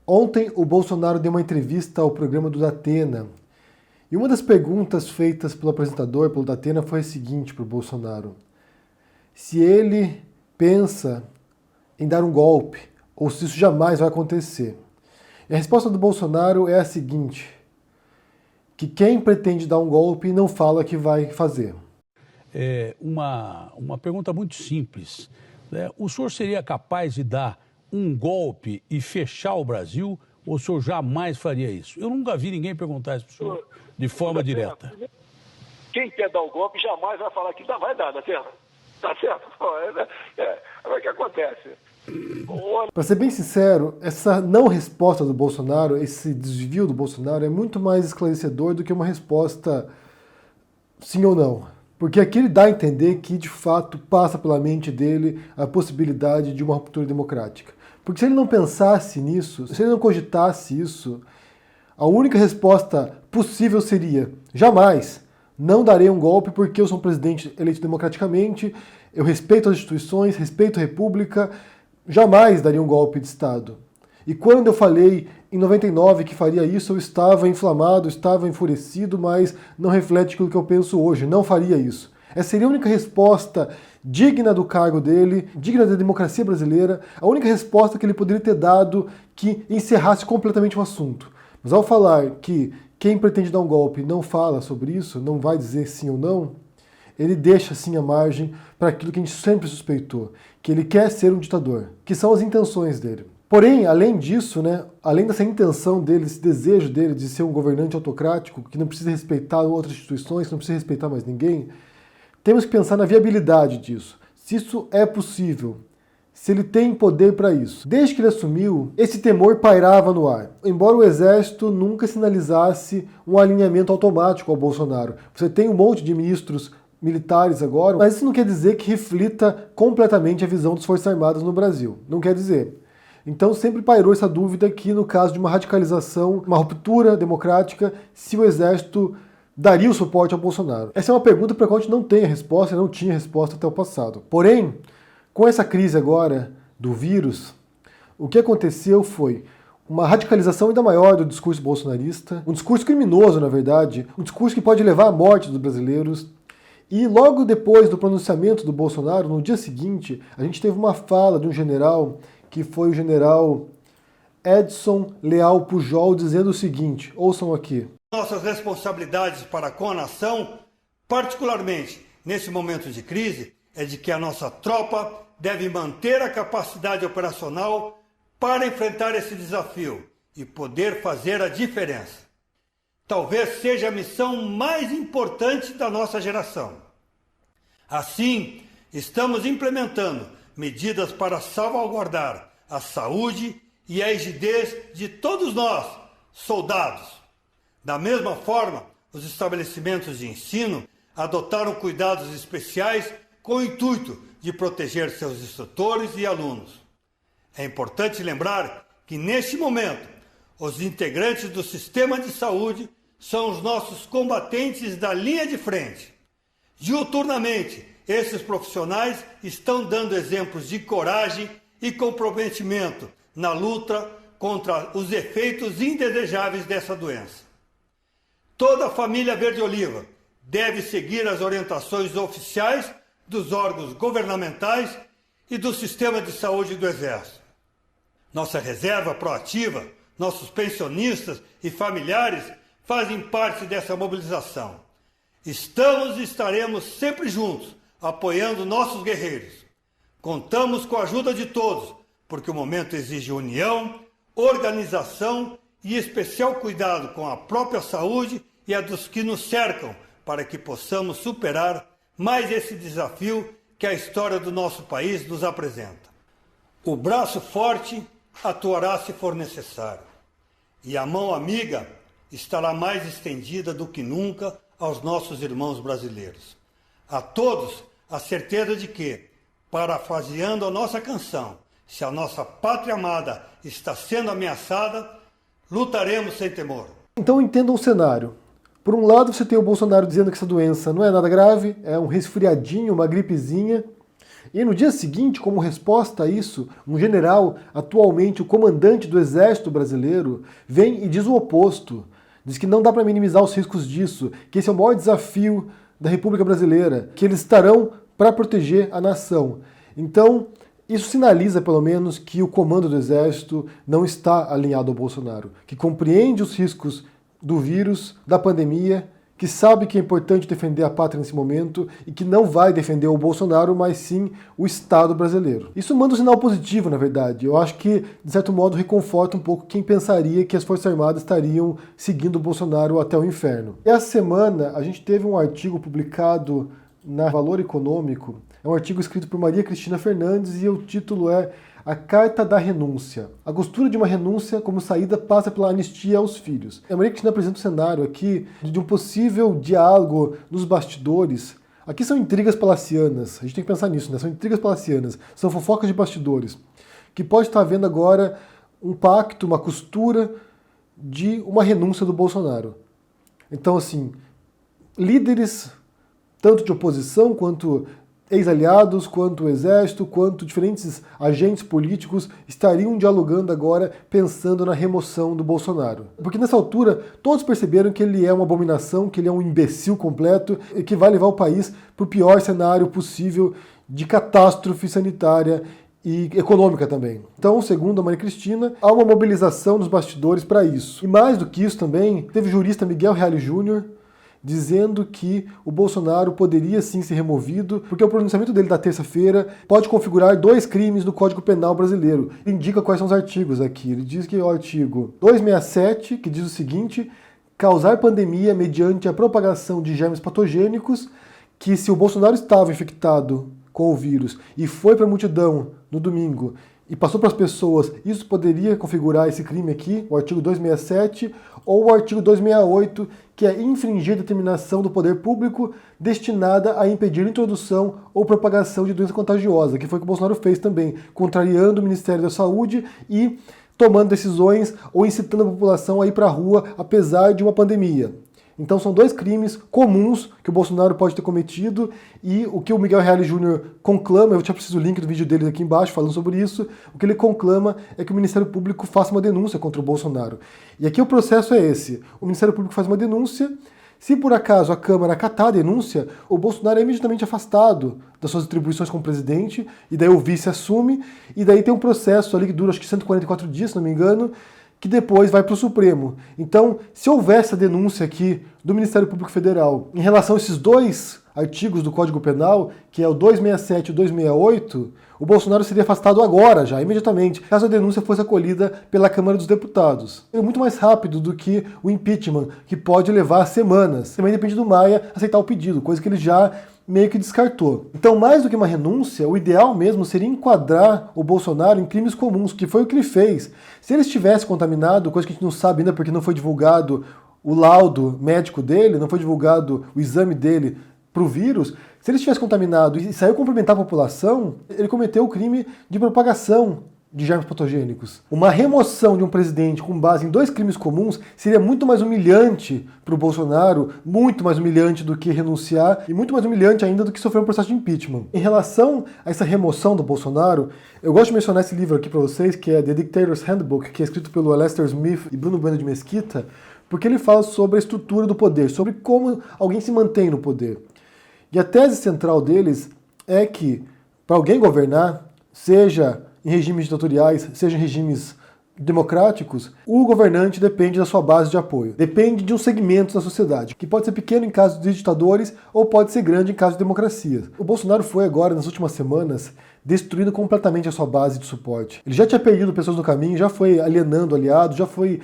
Ontem o Bolsonaro deu uma entrevista ao programa do Datena. E uma das perguntas feitas pelo apresentador, pelo Datena, foi a seguinte para o Bolsonaro: se ele pensa em dar um golpe, ou se isso jamais vai acontecer. E a resposta do Bolsonaro é a seguinte: que quem pretende dar um golpe não fala que vai fazer. É uma pergunta muito simples, né? O senhor seria capaz de dar um golpe e fechar o Brasil, ou o senhor jamais faria isso? Eu nunca vi ninguém perguntar isso para o senhor de forma direta. Quem quer dar o golpe jamais vai falar que não vai dar, tá certo? Tá certo? É o que acontece. Para ser bem sincero, essa não resposta do Bolsonaro, esse desvio do Bolsonaro é muito mais esclarecedor do que uma resposta sim ou não. Porque aqui ele dá a entender que, de fato, passa pela mente dele a possibilidade de uma ruptura democrática. Porque se ele não pensasse nisso, se ele não cogitasse isso, a única resposta possível seria: jamais, não darei um golpe porque eu sou um presidente eleito democraticamente, eu respeito as instituições, respeito a república, jamais daria um golpe de Estado. E quando eu falei em 99 que faria isso, eu estava inflamado, estava enfurecido, mas não reflete aquilo que eu penso hoje, não faria isso. Essa seria a única resposta digna do cargo dele, digna da democracia brasileira, a única resposta que ele poderia ter dado que encerrasse completamente o assunto. Mas ao falar que quem pretende dar um golpe não fala sobre isso, não vai dizer sim ou não, ele deixa sim a margem para aquilo que a gente sempre suspeitou, que ele quer ser um ditador, que são as intenções dele. Porém, além disso, além dessa intenção dele, esse desejo dele de ser um governante autocrático, que não precisa respeitar outras instituições, que não precisa respeitar mais ninguém, temos que pensar na viabilidade disso. Se isso é possível, se ele tem poder para isso. Desde que ele assumiu, esse temor pairava no ar. Embora o Exército nunca sinalizasse um alinhamento automático ao Bolsonaro. Você tem um monte de ministros militares agora, mas isso não quer dizer que reflita completamente a visão das Forças Armadas no Brasil. Não quer dizer. Então sempre pairou essa dúvida que, no caso de uma radicalização, uma ruptura democrática, se o Exército daria o suporte ao Bolsonaro. Essa é uma pergunta para a qual a gente não tem a resposta, não tinha resposta até o passado. Porém, com essa crise agora do vírus, o que aconteceu foi uma radicalização ainda maior do discurso bolsonarista, um discurso criminoso, na verdade, um discurso que pode levar à morte dos brasileiros. E logo depois do pronunciamento do Bolsonaro, no dia seguinte, a gente teve uma fala de um general, que foi o general Edson Leal Pujol, dizendo o seguinte, ouçam aqui: nossas responsabilidades para com a nação, particularmente nesse momento de crise, é de que a nossa tropa deve manter a capacidade operacional para enfrentar esse desafio e poder fazer a diferença. Talvez seja a missão mais importante da nossa geração. Assim, estamos implementando medidas para salvaguardar a saúde e a rigidez de todos nós, soldados. Da mesma forma, os estabelecimentos de ensino adotaram cuidados especiais com o intuito de proteger seus instrutores e alunos. É importante lembrar que, neste momento, os integrantes do sistema de saúde são os nossos combatentes da linha de frente. Diuturnamente, esses profissionais estão dando exemplos de coragem e comprometimento na luta contra os efeitos indesejáveis dessa doença. Toda a família Verde-Oliva deve seguir as orientações oficiais dos órgãos governamentais e do sistema de saúde do Exército. Nossa reserva proativa, nossos pensionistas e familiares fazem parte dessa mobilização. Estamos e estaremos sempre juntos, apoiando nossos guerreiros. Contamos com a ajuda de todos, porque o momento exige união, organização e especial cuidado com a própria saúde e a dos que nos cercam, para que possamos superar mais esse desafio que a história do nosso país nos apresenta. O braço forte atuará se for necessário, e a mão amiga estará mais estendida do que nunca aos nossos irmãos brasileiros. A todos, a certeza de que, parafraseando a nossa canção, se a nossa pátria amada está sendo ameaçada, lutaremos sem temor. Então entendam o cenário. Por um lado, você tem o Bolsonaro dizendo que essa doença não é nada grave, é um resfriadinho, uma gripezinha, E no dia seguinte, como resposta a isso, um general, atualmente o comandante do Exército Brasileiro, vem e diz o oposto. Diz que não dá para minimizar os riscos disso, que esse é o maior desafio da República Brasileira, que eles estarão para proteger a nação. Então, isso sinaliza, pelo menos, que o comando do Exército não está alinhado ao Bolsonaro, que compreende os riscos do vírus, da pandemia, que sabe que é importante defender a pátria nesse momento e que não vai defender o Bolsonaro, mas sim o Estado brasileiro. Isso manda um sinal positivo, na verdade. Eu acho que, de certo modo, reconforta um pouco quem pensaria que as Forças Armadas estariam seguindo o Bolsonaro até o inferno. E essa semana, a gente teve um artigo publicado na Valor Econômico. É um artigo escrito por Maria Cristina Fernandes e o título é A Carta da Renúncia. A costura de uma renúncia como saída passa pela anistia aos filhos. A Maria Cristina apresenta um cenário aqui de um possível diálogo nos bastidores. Aqui são intrigas palacianas, a gente tem que pensar nisso, né? São intrigas palacianas, são fofocas de bastidores, que pode estar havendo agora um pacto, uma costura de uma renúncia do Bolsonaro. Então, assim, líderes, tanto de oposição quanto ex-aliados, quanto o exército, quanto diferentes agentes políticos estariam dialogando agora pensando na remoção do Bolsonaro. Porque nessa altura todos perceberam que ele é uma abominação, que ele é um imbecil completo e que vai levar o país para o pior cenário possível de catástrofe sanitária e econômica também. Então, segundo a Maria Cristina, há uma mobilização nos bastidores para isso. E mais do que isso também, teve o jurista Miguel Reale Júnior dizendo que o Bolsonaro poderia sim ser removido, porque o pronunciamento dele da terça-feira pode configurar 2 crimes no Código Penal brasileiro. Ele indica quais são os artigos aqui. Ele diz que é o artigo 267, que diz o seguinte: causar pandemia mediante a propagação de germes patogênicos, que se o Bolsonaro estava infectado com o vírus e foi para a multidão no domingo e passou para as pessoas, isso poderia configurar esse crime aqui, o artigo 267, ou o artigo 268, que é infringir determinação do poder público destinada a impedir a introdução ou propagação de doença contagiosa, que foi o que o Bolsonaro fez também, contrariando o Ministério da Saúde e tomando decisões ou incitando a população a ir para a rua apesar de uma pandemia. Então são 2 crimes comuns que o Bolsonaro pode ter cometido e o que o Miguel Reale Júnior conclama, eu já preciso do link do vídeo dele aqui embaixo falando sobre isso, o que ele conclama é que o Ministério Público faça uma denúncia contra o Bolsonaro. E aqui o processo é esse: o Ministério Público faz uma denúncia, se por acaso a Câmara acatar a denúncia, o Bolsonaro é imediatamente afastado das suas atribuições como presidente, e daí o vice assume, e daí tem um processo ali que dura acho que 144 dias, se não me engano, que depois vai para o Supremo. Então, se houver essa denúncia aqui do Ministério Público Federal em relação a esses 2 artigos do Código Penal, que é o 267 e o 268, o Bolsonaro seria afastado agora, já, imediatamente, caso a denúncia fosse acolhida pela Câmara dos Deputados. É muito mais rápido do que o impeachment, que pode levar semanas. Também depende do Maia aceitar o pedido, coisa que ele já meio que descartou. Então, mais do que uma renúncia, o ideal mesmo seria enquadrar o Bolsonaro em crimes comuns, que foi o que ele fez. Se ele estivesse contaminado, coisa que a gente não sabe ainda porque não foi divulgado o laudo médico dele, não foi divulgado o exame dele para o vírus, se ele estivesse contaminado e saiu cumprimentar a população, ele cometeu o crime de propagação de germes patogênicos. Uma remoção de um presidente com base em 2 crimes comuns seria muito mais humilhante para o Bolsonaro, muito mais humilhante do que renunciar e muito mais humilhante ainda do que sofrer um processo de impeachment. Em relação a essa remoção do Bolsonaro, eu gosto de mencionar esse livro aqui para vocês, que é The Dictator's Handbook, que é escrito pelo Lester Smith e Bruno Bueno de Mesquita, porque ele fala sobre a estrutura do poder, sobre como alguém se mantém no poder. E a tese central deles é que, para alguém governar, seja em regimes ditatoriais, seja em regimes democráticos, o governante depende da sua base de apoio. Depende de um segmento da sociedade, que pode ser pequeno em casos de ditadores ou pode ser grande em casos de democracias. O Bolsonaro foi agora, nas últimas semanas, destruindo completamente a sua base de suporte. Ele já tinha perdido pessoas no caminho, já foi alienando aliados, já foi,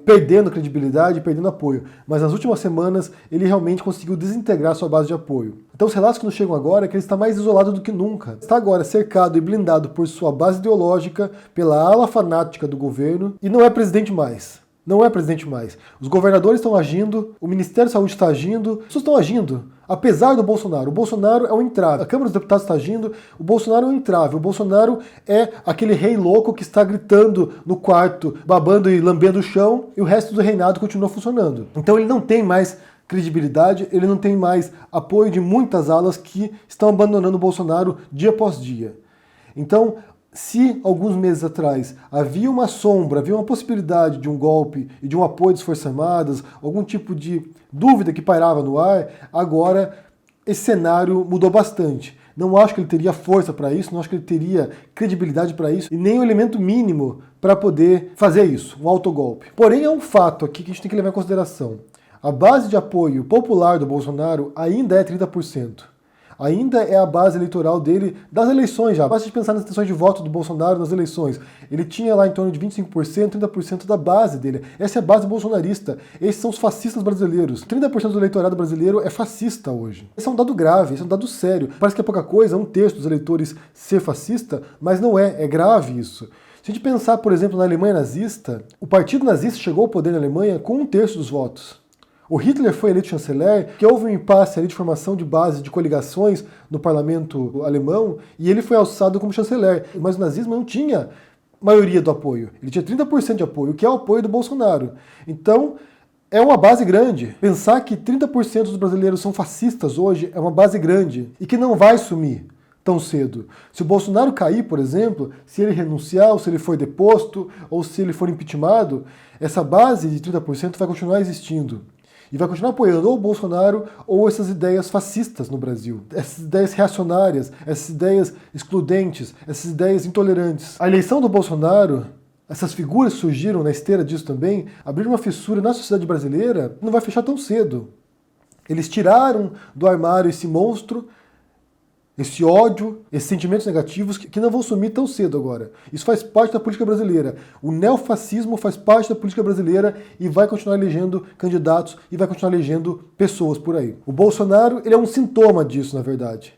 perdendo credibilidade, perdendo apoio. Mas nas últimas semanas ele realmente conseguiu desintegrar sua base de apoio. Então os relatos que nos chegam agora é que ele está mais isolado do que nunca. Está agora cercado e blindado por sua base ideológica, pela ala fanática do governo, e não é presidente mais. Não é presidente mais. Os governadores estão agindo, o Ministério da Saúde está agindo, as pessoas estão agindo, apesar do Bolsonaro. O Bolsonaro é um entrave. A Câmara dos Deputados está agindo, o Bolsonaro é um entrave. O Bolsonaro é aquele rei louco que está gritando no quarto, babando e lambendo o chão, e o resto do reinado continua funcionando. Então ele não tem mais credibilidade, ele não tem mais apoio de muitas alas que estão abandonando o Bolsonaro dia após dia. Então, se alguns meses atrás havia uma sombra, havia uma possibilidade de um golpe e de um apoio das Forças Armadas, algum tipo de dúvida que pairava no ar, agora esse cenário mudou bastante. Não acho que ele teria força para isso, não acho que ele teria credibilidade para isso, e nem o elemento mínimo para poder fazer isso, um autogolpe. Porém, é um fato aqui que a gente tem que levar em consideração. A base de apoio popular do Bolsonaro ainda é 30%. Ainda é a base eleitoral dele das eleições já. Basta pensar nas intenções de voto do Bolsonaro nas eleições. Ele tinha lá em torno de 25%, 30% da base dele. Essa é a base bolsonarista. Esses são os fascistas brasileiros. 30% do eleitorado brasileiro é fascista hoje. Esse é um dado grave, esse é um dado sério. Parece que é pouca coisa, um terço dos eleitores ser fascista, mas não é. É grave isso. Se a gente pensar, por exemplo, na Alemanha nazista, o partido nazista chegou ao poder na Alemanha com um terço dos votos. O Hitler foi eleito chanceler, que houve um impasse ali de formação de base de coligações no parlamento alemão, e ele foi alçado como chanceler. Mas o nazismo não tinha maioria do apoio. Ele tinha 30% de apoio, que é o apoio do Bolsonaro. Então, é uma base grande. Pensar que 30% dos brasileiros são fascistas hoje é uma base grande e que não vai sumir tão cedo. Se o Bolsonaro cair, por exemplo, se ele renunciar, ou se ele for deposto, ou se ele for impeachmentado, essa base de 30% vai continuar existindo. E vai continuar apoiando ou o Bolsonaro ou essas ideias fascistas no Brasil. Essas ideias reacionárias, essas ideias excludentes, essas ideias intolerantes. A eleição do Bolsonaro, essas figuras que surgiram na esteira disso também, abriram uma fissura na sociedade brasileira que não vai fechar tão cedo. Eles tiraram do armário esse monstro, esse ódio, esses sentimentos negativos que não vão sumir tão cedo agora. Isso faz parte da política brasileira. O neofascismo faz parte da política brasileira e vai continuar elegendo candidatos e vai continuar elegendo pessoas por aí. O Bolsonaro, ele é um sintoma disso, na verdade.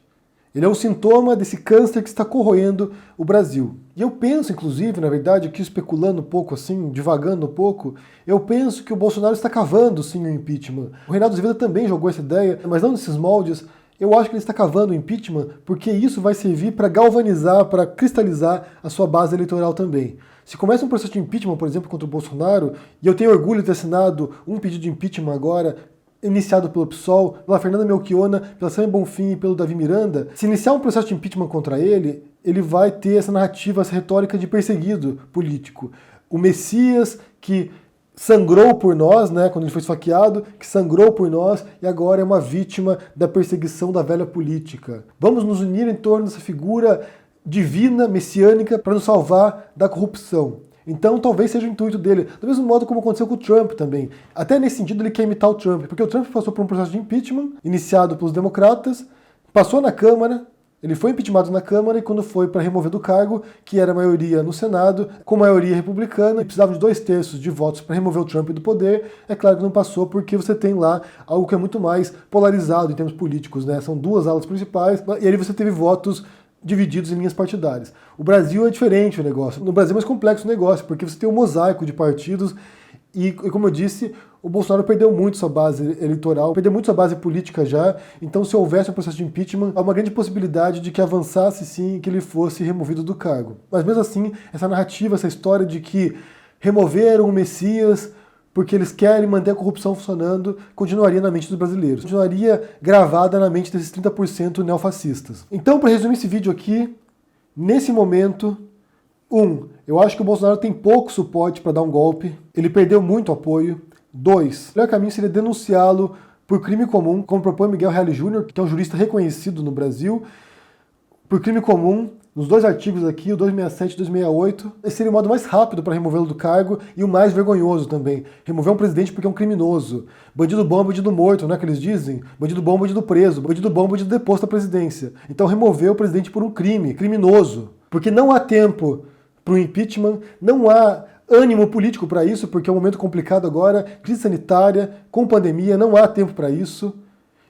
Ele é um sintoma desse câncer que está corroendo o Brasil. E eu penso, inclusive, na verdade, aqui especulando um pouco assim, divagando um pouco, eu penso que o Bolsonaro está cavando, sim, o impeachment. O Reinaldo Azevedo também jogou essa ideia, mas não nesses moldes. Eu acho que ele está cavando o impeachment porque isso vai servir para galvanizar, para cristalizar a sua base eleitoral também. Se começa um processo de impeachment, por exemplo, contra o Bolsonaro, e eu tenho orgulho de ter assinado um pedido de impeachment agora, iniciado pelo PSOL, pela Fernanda Melchiona, pela Samia Bonfim e pelo Davi Miranda, se iniciar um processo de impeachment contra ele, ele vai ter essa narrativa, essa retórica de perseguido político. O Messias que sangrou por nós, né, quando ele foi esfaqueado, que sangrou por nós e agora é uma vítima da perseguição da velha política. Vamos nos unir em torno dessa figura divina, messiânica, para nos salvar da corrupção. Então talvez seja o intuito dele, do mesmo modo como aconteceu com o Trump também. Até nesse sentido ele quer imitar o Trump, porque o Trump passou por um processo de impeachment, iniciado pelos democratas, passou na Câmara, ele foi impeachmentado na Câmara e quando foi para remover do cargo, que era a maioria no Senado, com maioria republicana, e precisava de 2/3 de votos para remover o Trump do poder, é claro que não passou porque você tem lá algo que é muito mais polarizado em termos políticos, né? São duas alas principais, e aí você teve votos divididos em linhas partidárias. O Brasil é diferente o negócio. No Brasil é mais complexo o negócio, porque você tem um mosaico de partidos e como eu disse, o Bolsonaro perdeu muito sua base eleitoral, perdeu muito sua base política já, então se houvesse um processo de impeachment, há uma grande possibilidade de que avançasse sim e que ele fosse removido do cargo. Mas mesmo assim, essa narrativa, essa história de que removeram o Messias porque eles querem manter a corrupção funcionando, continuaria na mente dos brasileiros. Continuaria gravada na mente desses 30% neofascistas. Então, para resumir esse vídeo aqui, nesse momento, eu acho que o Bolsonaro tem pouco suporte para dar um golpe, ele perdeu muito apoio. 2, o melhor caminho seria denunciá-lo por crime comum, como propõe Miguel Reale Júnior, que é um jurista reconhecido no Brasil, por crime comum, nos 2 artigos aqui, o 267 e 268, esse seria o modo mais rápido para removê-lo do cargo e o mais vergonhoso também. Remover um presidente porque é um criminoso. Bandido bom é bandido morto, não é que eles dizem? Bandido bom é bandido preso, bandido bom é bandido deposto da presidência. Então remover o presidente por um crime, criminoso. Porque não há tempo para o impeachment, não há ânimo político para isso, porque é um momento complicado agora, crise sanitária, com pandemia, não há tempo para isso.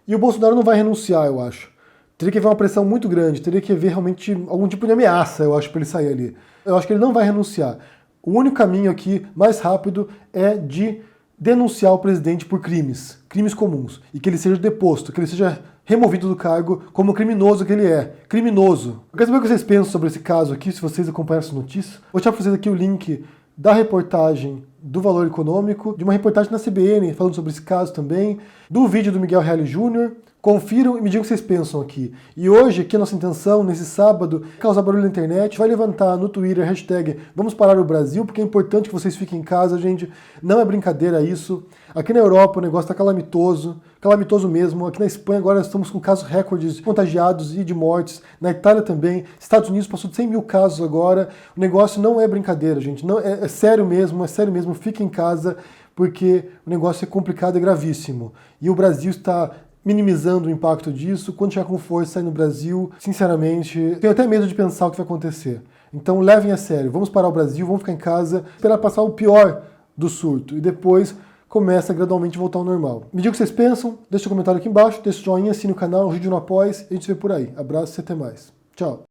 E o Bolsonaro não vai renunciar, eu acho. Teria que haver uma pressão muito grande, teria que haver realmente algum tipo de ameaça, eu acho, para ele sair ali. Eu acho que ele não vai renunciar. O único caminho aqui, mais rápido, é de denunciar o presidente por crimes comuns, e que ele seja deposto, que ele seja removido do cargo como criminoso que ele é. Criminoso. Eu quero saber o que vocês pensam sobre esse caso aqui, se vocês acompanham essa notícia. Vou deixar para vocês aqui o link da reportagem do Valor Econômico, de uma reportagem na CBN falando sobre esse caso também, do vídeo do Miguel Reale Jr. Confiram e me digam o que vocês pensam aqui. E hoje, aqui a nossa intenção, nesse sábado, causar barulho na internet, vai levantar no Twitter a hashtag Vamos Parar o Brasil, porque é importante que vocês fiquem em casa, gente. Não é brincadeira isso. Aqui na Europa o negócio está calamitoso, calamitoso mesmo. Aqui na Espanha agora estamos com casos recordes de contagiados e de mortes. Na Itália também. Estados Unidos passou de 100 mil casos agora. O negócio não é brincadeira, gente. Não, é sério mesmo, é sério mesmo. Fiquem em casa, porque o negócio é complicado e gravíssimo. E o Brasil está minimizando o impacto disso. Quando chegar com força aí no Brasil, sinceramente, tenho até medo de pensar o que vai acontecer. Então levem a sério, vamos parar o Brasil, vamos ficar em casa, esperar passar o pior do surto e depois começa a gradualmente voltar ao normal. Me diga o que vocês pensam, deixa um comentário aqui embaixo, deixa o joinha, assine o canal, ajude no apoio e a gente se vê por aí. Abraço e até mais. Tchau!